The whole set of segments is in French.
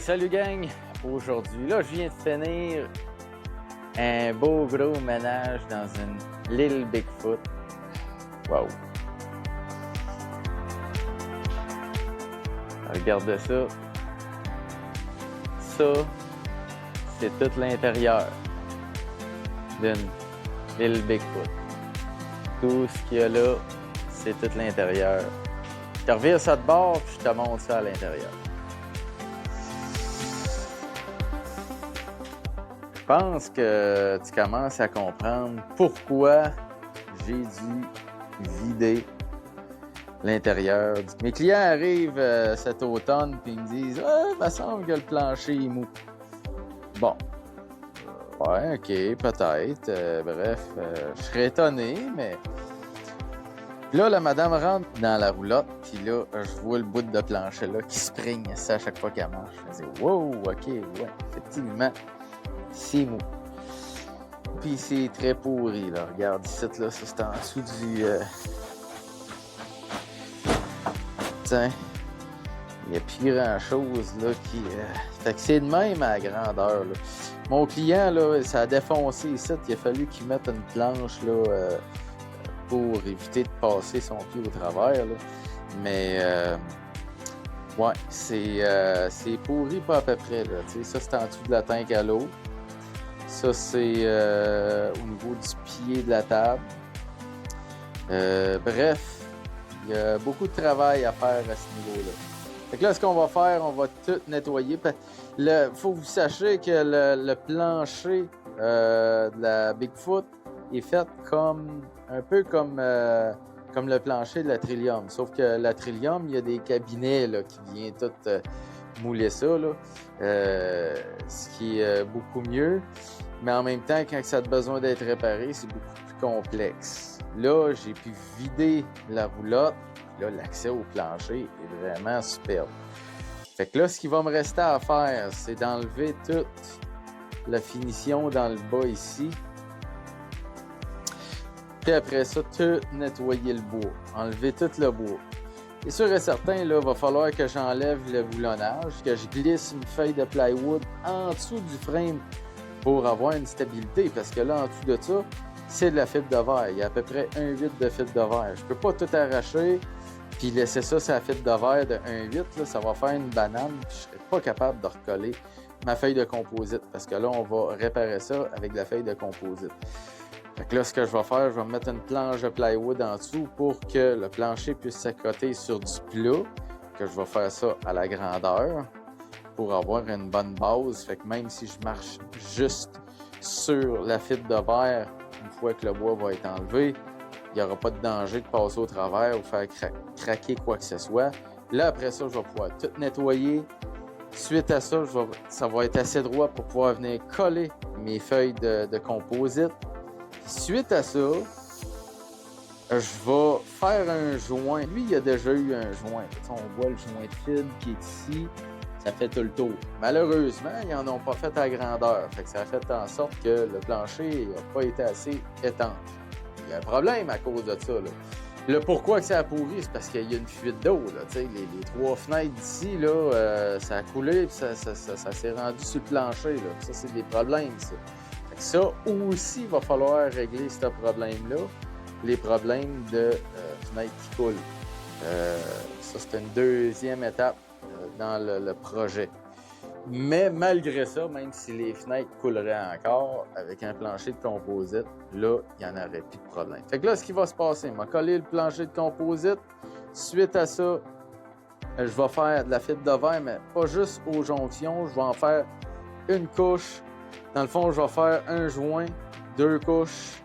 salut gang! Aujourd'hui, là, je viens de finir un beau gros ménage dans une Little Bigfoot. Wow! Regarde ça. Ça, c'est tout l'intérieur d'une Little Bigfoot. Tout ce qu'il y a là, c'est tout l'intérieur. Je te revire ça de bord, puis je te montre ça à l'intérieur. Je pense que tu commences à comprendre pourquoi j'ai dû vider l'intérieur. Mes clients arrivent cet automne et ils me disent « Ah, il me semble que le plancher est mou. » Bon. Ouais, OK, peut-être. Bref, je serais étonné, mais... Là, la madame rentre dans la roulotte, puis là, je vois le bout de plancher là qui spring ça à chaque fois qu'elle marche. Je me dis « Wow, OK, ouais, effectivement. » C'est mou. Puis c'est très pourri, là. Regarde ici, là, ça c'est en dessous du... Tiens. Il n'y a plus grand-chose, là, qui... Fait que c'est de même à la grandeur, là. Mon client, là, ça a défoncé ici. Il a fallu qu'il mette une planche, là, pour éviter de passer son pied au travers, là. Mais... ouais, c'est pourri pas à peu près, là. Tu sais, ça, c'est en dessous de la tank à l'eau. Ça, c'est au niveau du pied de la table. Bref, il y a beaucoup de travail à faire à ce niveau-là. Fait que là, ce qu'on va faire, on va tout nettoyer. Il faut que vous sachiez que le plancher de la Bigfoot est fait un peu comme le plancher de la Trillium. Sauf que la Trillium, il y a des cabinets là, qui viennent tout mouler ça, là. Ce qui est beaucoup mieux. Mais en même temps, quand ça a besoin d'être réparé, c'est beaucoup plus complexe. Là, j'ai pu vider la roulotte. Là, l'accès au plancher est vraiment superbe. Fait que là, ce qui va me rester à faire, c'est d'enlever toute la finition dans le bas ici. Puis après ça, tout nettoyer le bois. Enlever tout le bois. C'est sûr et certain, là, va falloir que j'enlève le boulonnage, que je glisse une feuille de plywood en dessous du frame pour avoir une stabilité, parce que là, en dessous de ça, c'est de la fibre de verre. Il y a à peu près 1,8 de fibre de verre. Je peux pas tout arracher puis laisser ça sur la fibre de verre de 1,8. Là, ça va faire une banane, puis je serais pas capable de recoller ma feuille de composite, parce que là, on va réparer ça avec la feuille de composite. Fait que là, ce que je vais faire, je vais mettre une planche de plywood en dessous pour que le plancher puisse s'accoter sur du plat, que je vais faire ça à la grandeur pour avoir une bonne base. Fait que même si je marche juste sur la fibre de verre, une fois que le bois va être enlevé, il n'y aura pas de danger de passer au travers ou faire craquer quoi que ce soit. Là, après ça, je vais pouvoir tout nettoyer. Suite à ça, ça va être assez droit pour pouvoir venir coller mes feuilles de composite. Suite à ça, je vais faire un joint. Lui, il a déjà eu un joint. On voit le joint de fibre qui est ici. Ça fait tout le tour. Malheureusement, ils n'en ont pas fait à grandeur. Fait que ça a fait en sorte que le plancher n'a pas été assez étanche. Il y a un problème à cause de ça, là. Le pourquoi que ça a pourri, c'est parce qu'il y a une fuite d'eau, là. Les 3 fenêtres d'ici, là, ça a coulé et ça s'est rendu sur le plancher, là. Ça, c'est des problèmes, ça. Fait que ça aussi, il va falloir régler ce problème-là. Les problèmes de fenêtres qui coulent. Ça, c'est une deuxième étape dans le projet. Mais malgré ça, même si les fenêtres couleraient encore avec un plancher de composite, là, il n'y en aurait plus de problème. Fait que là, ce qui va se passer, on va coller le plancher de composite. Suite à ça, je vais faire de la fibre de verre, mais pas juste aux jonctions. Je vais en faire une couche. Dans le fond, je vais faire un joint, 2 couches.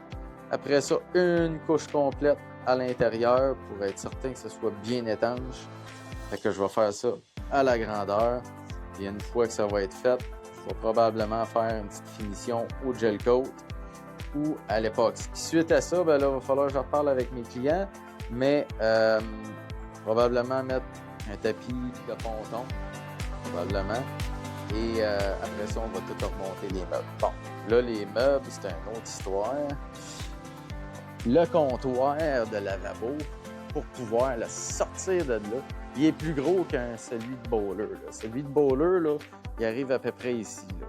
Après ça, une couche complète à l'intérieur pour être certain que ce soit bien étanche. Fait que je vais faire ça à la grandeur. Et une fois que ça va être fait, je vais probablement faire une petite finition au gel coat ou à l'époxy. Suite à ça, ben là, il va falloir que je reparle avec mes clients, mais probablement mettre un tapis de ponton, probablement. Et après ça, on va tout remonter les meubles. Bon, là, les meubles, c'est une autre histoire. Le comptoir de lavabo, pour pouvoir le sortir de là. Il est plus gros qu'un celui de bowler. Là. Celui de bowler, là, il arrive à peu près ici. Là.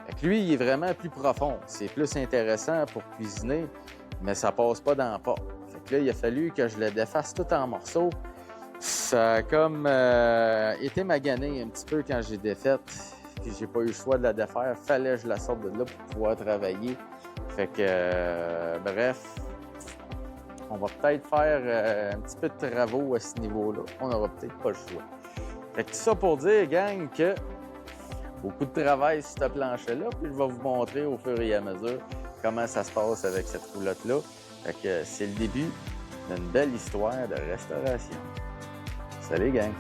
Fait que lui, il est vraiment plus profond. C'est plus intéressant pour cuisiner, mais ça passe pas dans la porte. Fait que là, il a fallu que je le défasse tout en morceaux. Ça a comme été magané un petit peu quand j'ai défaite. Puis j'ai pas eu le choix de la défaire. Fallait que je la sorte de là pour pouvoir travailler. Fait que, bref, on va peut-être faire un petit peu de travaux à ce niveau-là. On n'aura peut-être pas le choix. Fait que tout ça pour dire, gang, que beaucoup de travail sur cette planche-là. Puis je vais vous montrer au fur et à mesure comment ça se passe avec cette roulotte-là. Fait que c'est le début d'une belle histoire de restauration. Salut, gang!